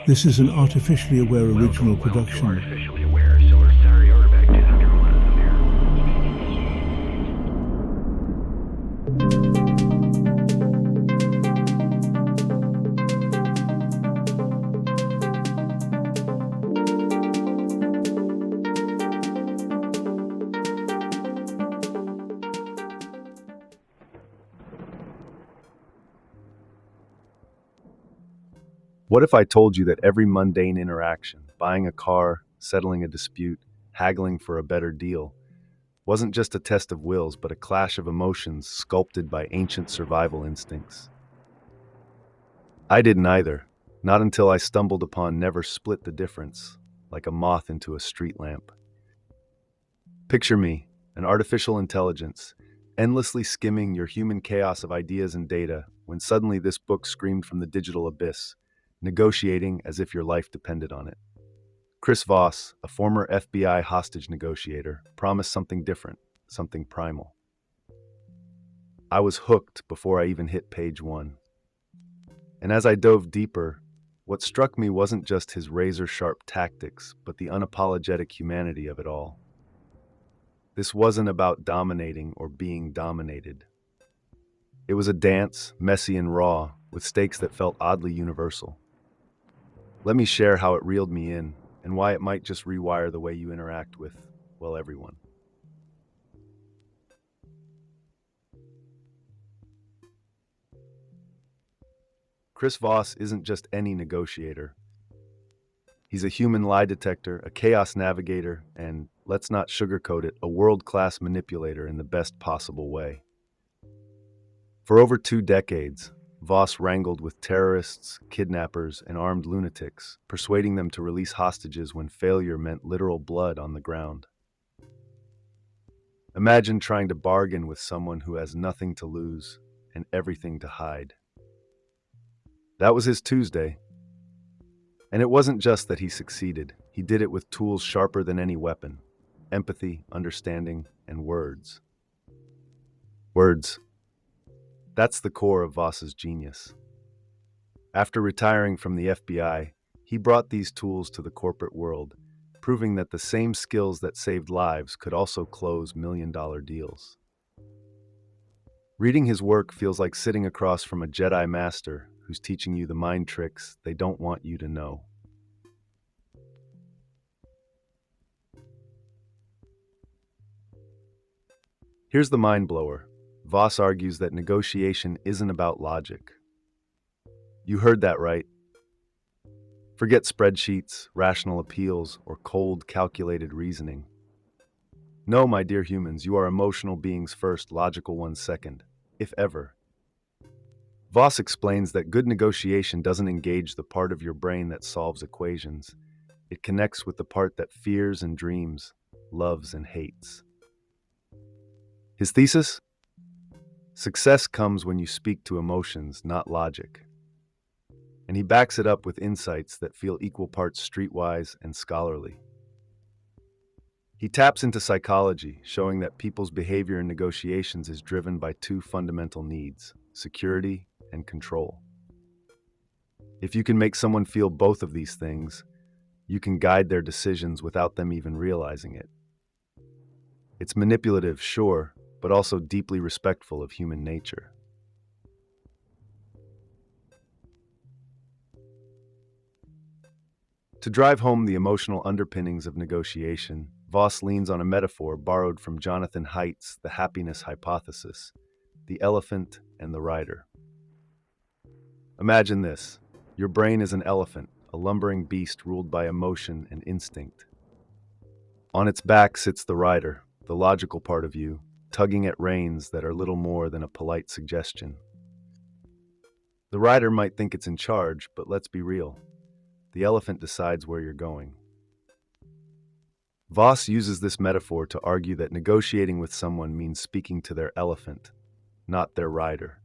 This is an artificially aware original production. Artificially aware, so we're sorry, order back 201 up here. What if I told you that every mundane interaction, buying a car, settling a dispute, haggling for a better deal, wasn't just a test of wills, but a clash of emotions sculpted by ancient survival instincts? I didn't either, not until I stumbled upon Never Split the Difference, like a moth into a street lamp. Picture me, an artificial intelligence, endlessly skimming your human chaos of ideas and data, when suddenly this book screamed from the digital abyss, negotiating as if your life depended on it. Chris Voss, a former FBI hostage negotiator, promised something different, something primal. I was hooked before I even hit page 1. And as I dove deeper, what struck me wasn't just his razor-sharp tactics, but the unapologetic humanity of it all. This wasn't about dominating or being dominated. It was a dance, messy and raw, with stakes that felt oddly universal. Let me share how it reeled me in, and why it might just rewire the way you interact with, well, everyone. Chris Voss isn't just any negotiator. He's a human lie detector, a chaos navigator, and, let's not sugarcoat it, a world-class manipulator in the best possible way. For over 2 decades, Voss wrangled with terrorists, kidnappers, and armed lunatics, persuading them to release hostages when failure meant literal blood on the ground. Imagine trying to bargain with someone who has nothing to lose and everything to hide. That was his Tuesday. And it wasn't just that he succeeded. He did it with tools sharper than any weapon: empathy, understanding, and words. Words. That's the core of Voss's genius. After retiring from the FBI, he brought these tools to the corporate world, proving that the same skills that saved lives could also close million-dollar deals. Reading his work feels like sitting across from a Jedi master who's teaching you the mind tricks they don't want you to know. Here's the mind blower. Voss argues that negotiation isn't about logic. You heard that right. Forget spreadsheets, rational appeals, or cold, calculated reasoning. No, my dear humans, you are emotional beings first, logical ones second, if ever. Voss explains that good negotiation doesn't engage the part of your brain that solves equations. It connects with the part that fears and dreams, loves and hates. His thesis? Success comes when you speak to emotions, not logic. And he backs it up with insights that feel equal parts streetwise and scholarly. He taps into psychology, showing that people's behavior in negotiations is driven by 2 fundamental needs: security and control. If you can make someone feel both of these things, you can guide their decisions without them even realizing it. It's manipulative, sure, but also deeply respectful of human nature. To drive home the emotional underpinnings of negotiation, Voss leans on a metaphor borrowed from Jonathan Haidt's The Happiness Hypothesis: the elephant and the rider. Imagine this. Your brain is an elephant, a lumbering beast ruled by emotion and instinct. On its back sits the rider, the logical part of you, tugging at reins that are little more than a polite suggestion. The rider might think it's in charge, but let's be real. The elephant decides where you're going. Voss uses this metaphor to argue that negotiating with someone means speaking to their elephant, not their rider.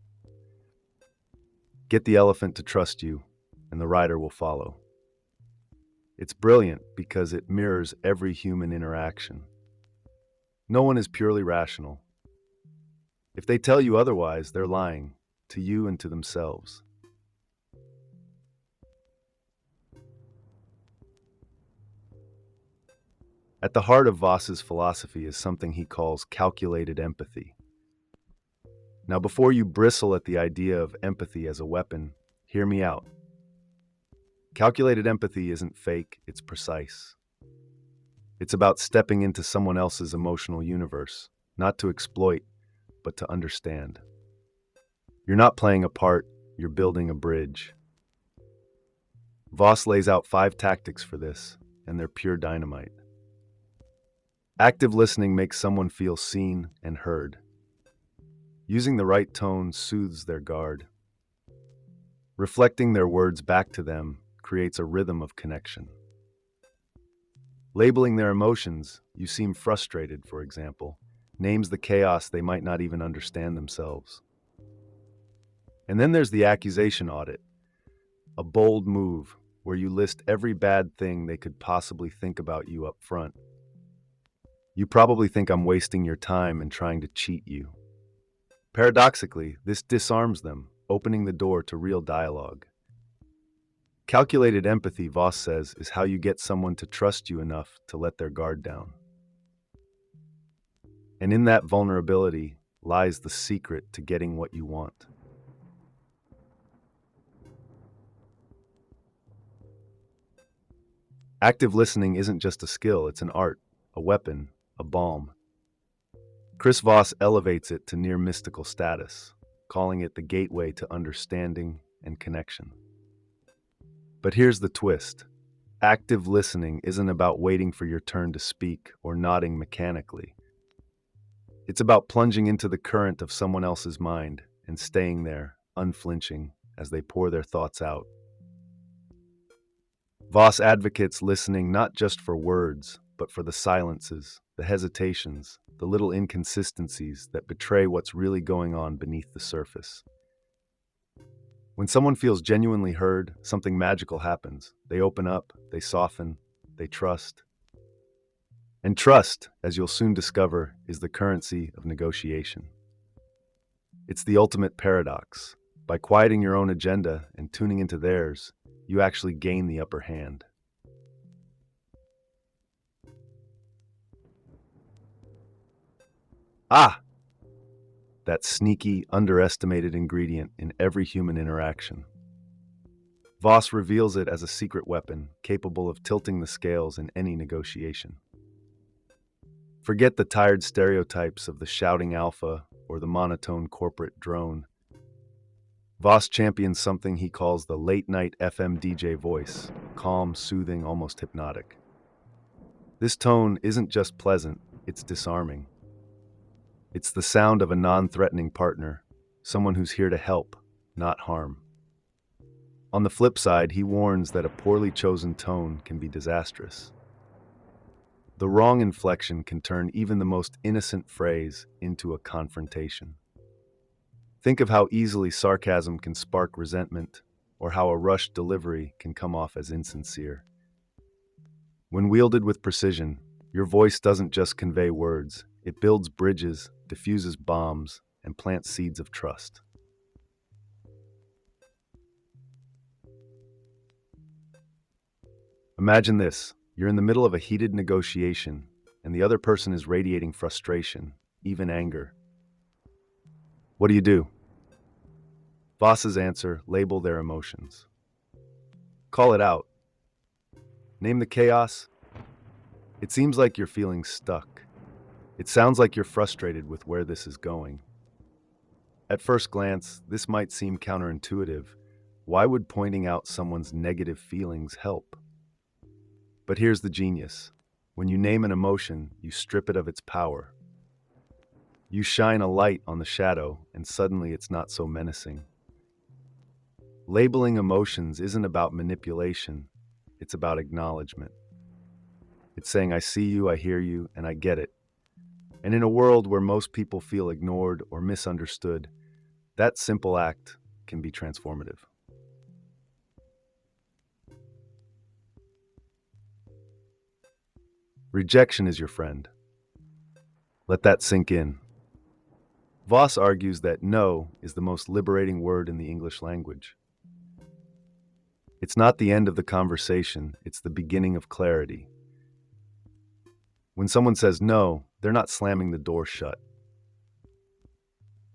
Get the elephant to trust you, and the rider will follow. It's brilliant because it mirrors every human interaction. No one is purely rational. If they tell you otherwise, they're lying, to you and to themselves. At the heart of Voss's philosophy is something he calls calculated empathy. Now, before you bristle at the idea of empathy as a weapon, hear me out. Calculated empathy isn't fake, it's precise. It's about stepping into someone else's emotional universe, not to exploit, but to understand. You're not playing a part, you're building a bridge. Voss lays out 5 tactics for this, and they're pure dynamite. Active listening makes someone feel seen and heard. Using the right tone soothes their guard. Reflecting their words back to them creates a rhythm of connection. Labeling their emotions, you seem frustrated, for example, names the chaos they might not even understand themselves. And then there's the accusation audit, a bold move where you list every bad thing they could possibly think about you up front. You probably think I'm wasting your time and trying to cheat you. Paradoxically, this disarms them, opening the door to real dialogue. Calculated empathy, Voss says, is how you get someone to trust you enough to let their guard down. And in that vulnerability lies the secret to getting what you want. Active listening isn't just a skill, it's an art, a weapon, a balm. Chris Voss elevates it to near mystical status, calling it the gateway to understanding and connection. But here's the twist. Active listening isn't about waiting for your turn to speak or nodding mechanically. It's about plunging into the current of someone else's mind and staying there, unflinching, as they pour their thoughts out. Voss advocates listening not just for words, but for the silences, the hesitations, the little inconsistencies that betray what's really going on beneath the surface. When someone feels genuinely heard, something magical happens. They open up, they soften, they trust. And trust, as you'll soon discover, is the currency of negotiation. It's the ultimate paradox. By quieting your own agenda and tuning into theirs, you actually gain the upper hand. Ah! That sneaky, underestimated ingredient in every human interaction. Voss reveals it as a secret weapon capable of tilting the scales in any negotiation. Forget the tired stereotypes of the shouting alpha or the monotone corporate drone. Voss champions something he calls the late-night FM DJ voice, calm, soothing, almost hypnotic. This tone isn't just pleasant, it's disarming. It's the sound of a non-threatening partner, someone who's here to help, not harm. On the flip side, he warns that a poorly chosen tone can be disastrous. The wrong inflection can turn even the most innocent phrase into a confrontation. Think of how easily sarcasm can spark resentment, or how a rushed delivery can come off as insincere. When wielded with precision, your voice doesn't just convey words, it builds bridges, diffuses bombs, and plants seeds of trust. Imagine this, you're in the middle of a heated negotiation, and the other person is radiating frustration, even anger. What do? Voss's answer, label their emotions. Call it out. Name the chaos. It seems like you're feeling stuck. It sounds like you're frustrated with where this is going. At first glance, this might seem counterintuitive. Why would pointing out someone's negative feelings help? But here's the genius. When you name an emotion, you strip it of its power. You shine a light on the shadow, and suddenly it's not so menacing. Labeling emotions isn't about manipulation, it's about acknowledgement. It's saying, I see you, I hear you, and I get it. And in a world where most people feel ignored or misunderstood, that simple act can be transformative. Rejection is your friend. Let that sink in. Voss argues that no is the most liberating word in the English language. It's not the end of the conversation, it's the beginning of clarity. When someone says no, they're not slamming the door shut.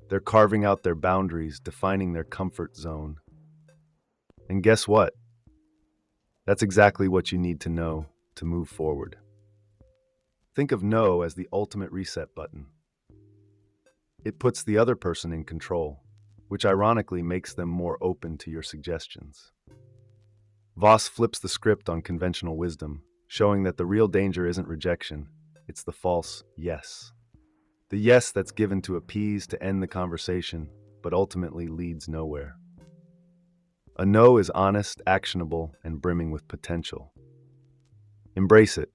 They're carving out their boundaries, defining their comfort zone. And guess what? That's exactly what you need to know to move forward. Think of no as the ultimate reset button. It puts the other person in control, which ironically makes them more open to your suggestions. Voss flips the script on conventional wisdom, showing that the real danger isn't rejection, it's the false yes. The yes that's given to appease, to end the conversation, but ultimately leads nowhere. A no is honest, actionable, and brimming with potential. Embrace it.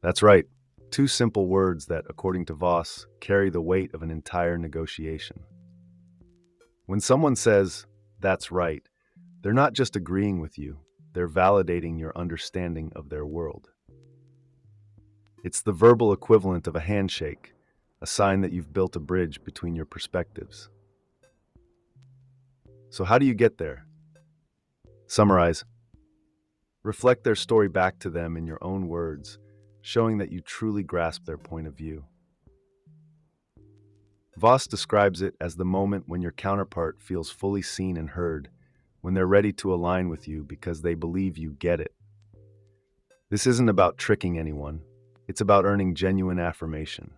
That's right. Two simple words that, according to Voss, carry the weight of an entire negotiation. When someone says, "That's right," they're not just agreeing with you, they're validating your understanding of their world. It's the verbal equivalent of a handshake, a sign that you've built a bridge between your perspectives. So, how do you get there? Summarize. Reflect their story back to them in your own words, showing that you truly grasp their point of view. Voss describes it as the moment when your counterpart feels fully seen and heard, when they're ready to align with you because they believe you get it. This isn't about tricking anyone, it's about earning genuine affirmation.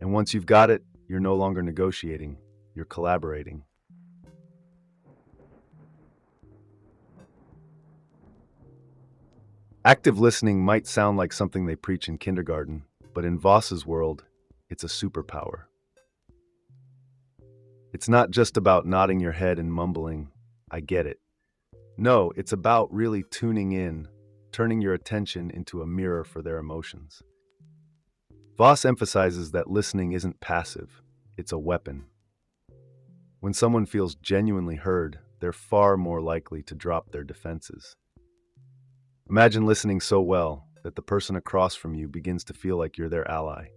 And once you've got it, you're no longer negotiating, you're collaborating. Active listening might sound like something they preach in kindergarten, but in Voss's world, it's a superpower. It's not just about nodding your head and mumbling, "I get it." No, it's about really tuning in, turning your attention into a mirror for their emotions. Voss emphasizes that listening isn't passive, it's a weapon. When someone feels genuinely heard, they're far more likely to drop their defenses. Imagine listening so well that the person across from you begins to feel like you're their ally,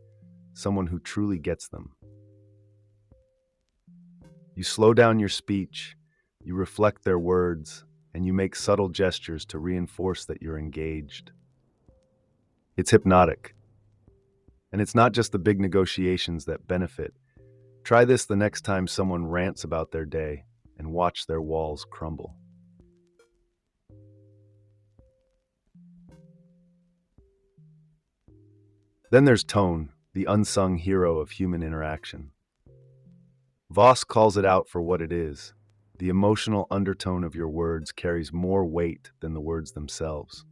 someone who truly gets them. You slow down your speech, you reflect their words, and you make subtle gestures to reinforce that you're engaged. It's hypnotic. And it's not just the big negotiations that benefit. Try this the next time someone rants about their day and watch their walls crumble. Then there's tone, the unsung hero of human interaction. Voss calls it out for what it is. The emotional undertone of your words carries more weight than the words themselves.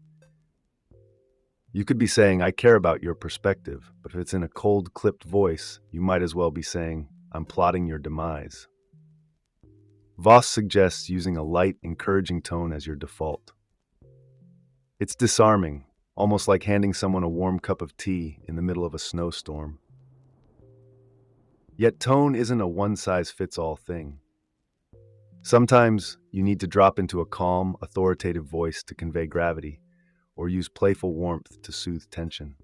You could be saying, "I care about your perspective," but if it's in a cold, clipped voice, you might as well be saying, "I'm plotting your demise." Voss suggests using a light, encouraging tone as your default. It's disarming, almost like handing someone a warm cup of tea in the middle of a snowstorm. Yet tone isn't a one-size-fits-all thing. Sometimes you need to drop into a calm, authoritative voice to convey gravity, or use playful warmth to soothe tension.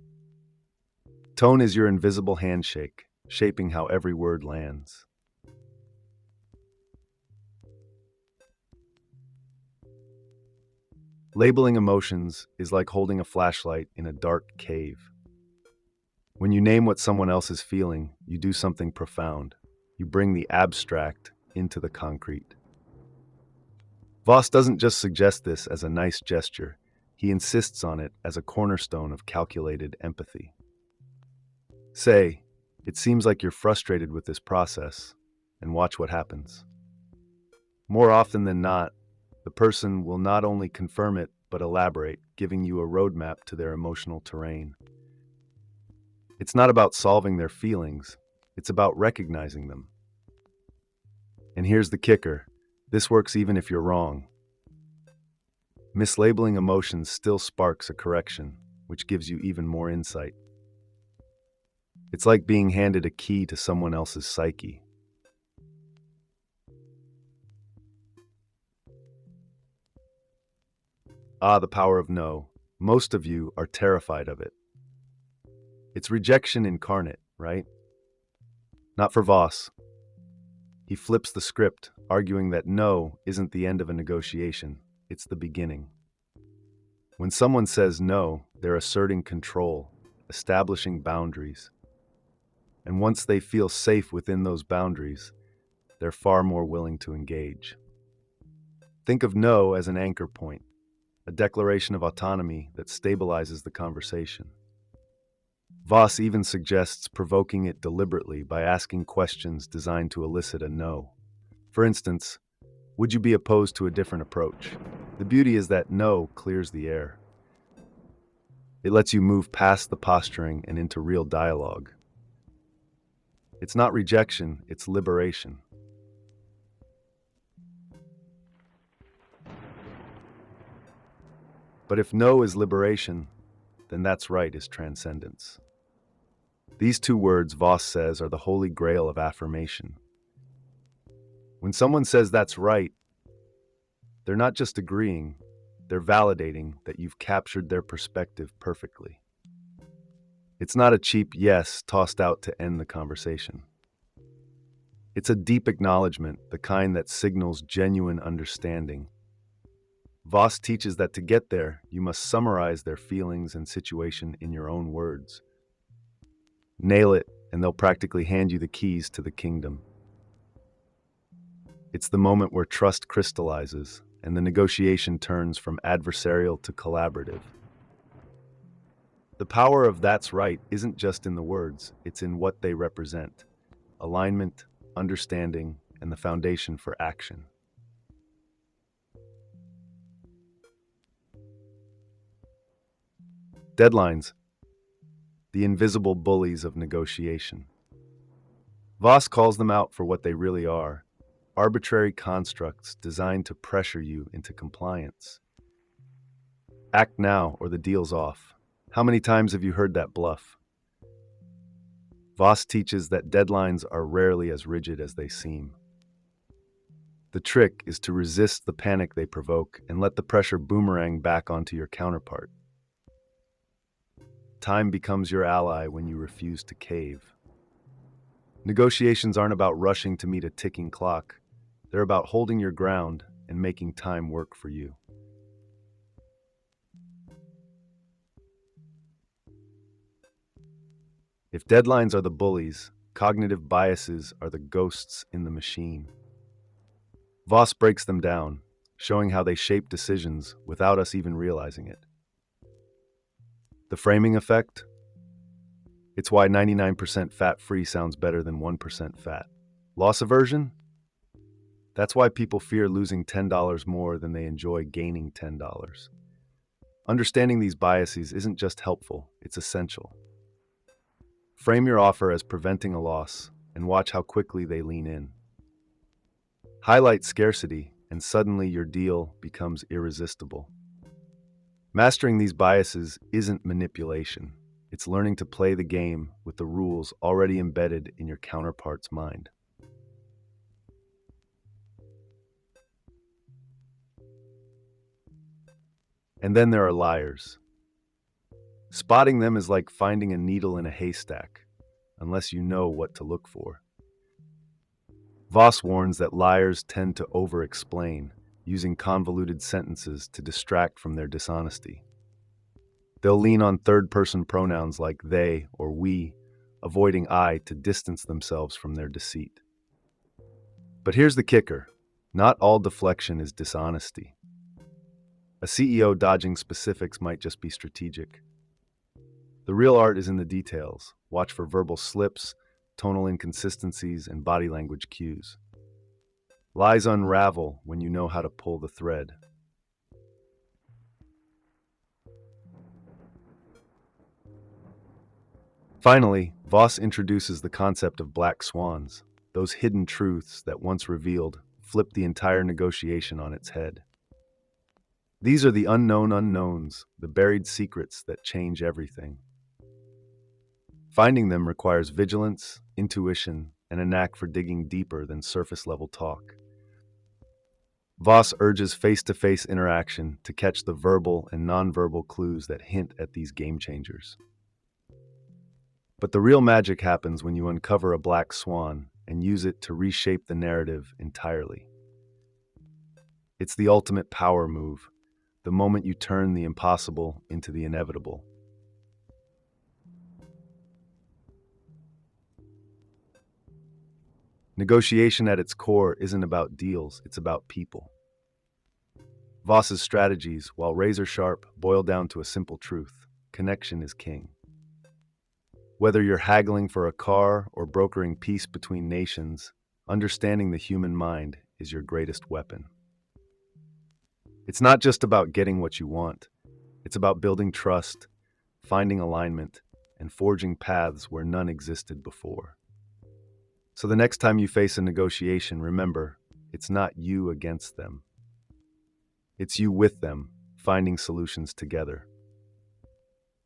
Tone is your invisible handshake, shaping how every word lands. Labeling emotions is like holding a flashlight in a dark cave. When you name what someone else is feeling, you do something profound. You bring the abstract into the concrete. Voss doesn't just suggest this as a nice gesture, he insists on it as a cornerstone of calculated empathy. Say, "It seems like you're frustrated with this process," and watch what happens. More often than not, the person will not only confirm it, but elaborate, giving you a roadmap to their emotional terrain. It's not about solving their feelings, it's about recognizing them. And here's the kicker, this works even if you're wrong. Mislabeling emotions still sparks a correction, which gives you even more insight. It's like being handed a key to someone else's psyche. Ah, the power of no. Most of you are terrified of it. It's rejection incarnate, right? Not for Voss. He flips the script, arguing that no isn't the end of a negotiation, it's the beginning. When someone says no, they're asserting control, establishing boundaries. And once they feel safe within those boundaries, they're far more willing to engage. Think of no as an anchor point, a declaration of autonomy that stabilizes the conversation. Voss even suggests provoking it deliberately by asking questions designed to elicit a no. For instance, would you be opposed to a different approach? The beauty is that no clears the air. It lets you move past the posturing and into real dialogue. It's not rejection, it's liberation. But if no is liberation, then that's right is transcendence. These two words, Voss says, are the holy grail of affirmation. When someone says that's right, they're not just agreeing, they're validating that you've captured their perspective perfectly. It's not a cheap yes tossed out to end the conversation. It's a deep acknowledgement, the kind that signals genuine understanding. Voss teaches that to get there, you must summarize their feelings and situation in your own words. Nail it, and they'll practically hand you the keys to the kingdom. It's the moment where trust crystallizes, and the negotiation turns from adversarial to collaborative. The power of that's right isn't just in the words, it's in what they represent. Alignment, understanding, and the foundation for action. Deadlines, the invisible bullies of negotiation. Voss calls them out for what they really are, arbitrary constructs designed to pressure you into compliance. Act now or the deal's off. How many times have you heard that bluff? Voss teaches that deadlines are rarely as rigid as they seem. The trick is to resist the panic they provoke and let the pressure boomerang back onto your counterpart. Time becomes your ally when you refuse to cave. Negotiations aren't about rushing to meet a ticking clock. They're about holding your ground and making time work for you. If deadlines are the bullies, cognitive biases are the ghosts in the machine. Voss breaks them down, showing how they shape decisions without us even realizing it. The framing effect? It's why 99% fat-free sounds better than 1% fat. Loss aversion? That's why people fear losing $10 more than they enjoy gaining $10. Understanding these biases isn't just helpful, it's essential. Frame your offer as preventing a loss and watch how quickly they lean in. Highlight scarcity, and suddenly your deal becomes irresistible. Mastering these biases isn't manipulation. It's learning to play the game with the rules already embedded in your counterpart's mind. And then there are liars. Spotting them is like finding a needle in a haystack, unless you know what to look for. Voss warns that liars tend to over-explain, using convoluted sentences to distract from their dishonesty. They'll lean on third-person pronouns like they or we, avoiding I to distance themselves from their deceit. But here's the kicker. Not all deflection is dishonesty. A CEO dodging specifics might just be strategic. The real art is in the details. Watch for verbal slips, tonal inconsistencies, and body language cues. Lies unravel when you know how to pull the thread. Finally, Voss introduces the concept of Black Swans, those hidden truths that once revealed flip the entire negotiation on its head. These are the unknown unknowns, the buried secrets that change everything. Finding them requires vigilance, intuition, and a knack for digging deeper than surface-level talk. Voss urges face-to-face interaction to catch the verbal and nonverbal clues that hint at these game changers. But the real magic happens when you uncover a black swan, and use it to reshape the narrative entirely. It's the ultimate power move, the moment you turn the impossible into the inevitable. Negotiation at its core isn't about deals, it's about people. Voss's strategies, while razor sharp, boil down to a simple truth: connection is king. Whether you're haggling for a car or brokering peace between nations, understanding the human mind is your greatest weapon. It's not just about getting what you want, it's about building trust, finding alignment, and forging paths where none existed before. So the next time you face a negotiation, remember, it's not you against them. It's you with them, finding solutions together.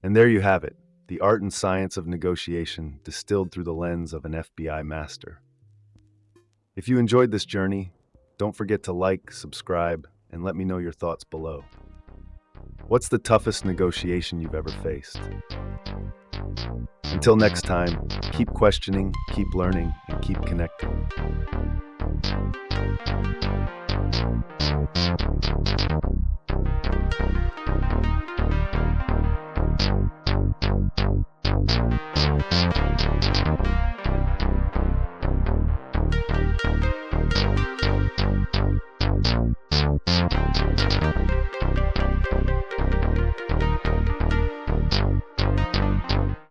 And there you have it, the art and science of negotiation distilled through the lens of an FBI master. If you enjoyed this journey, don't forget to like, subscribe, and let me know your thoughts below. What's the toughest negotiation you've ever faced? Until next time, keep questioning, keep learning, and keep connecting.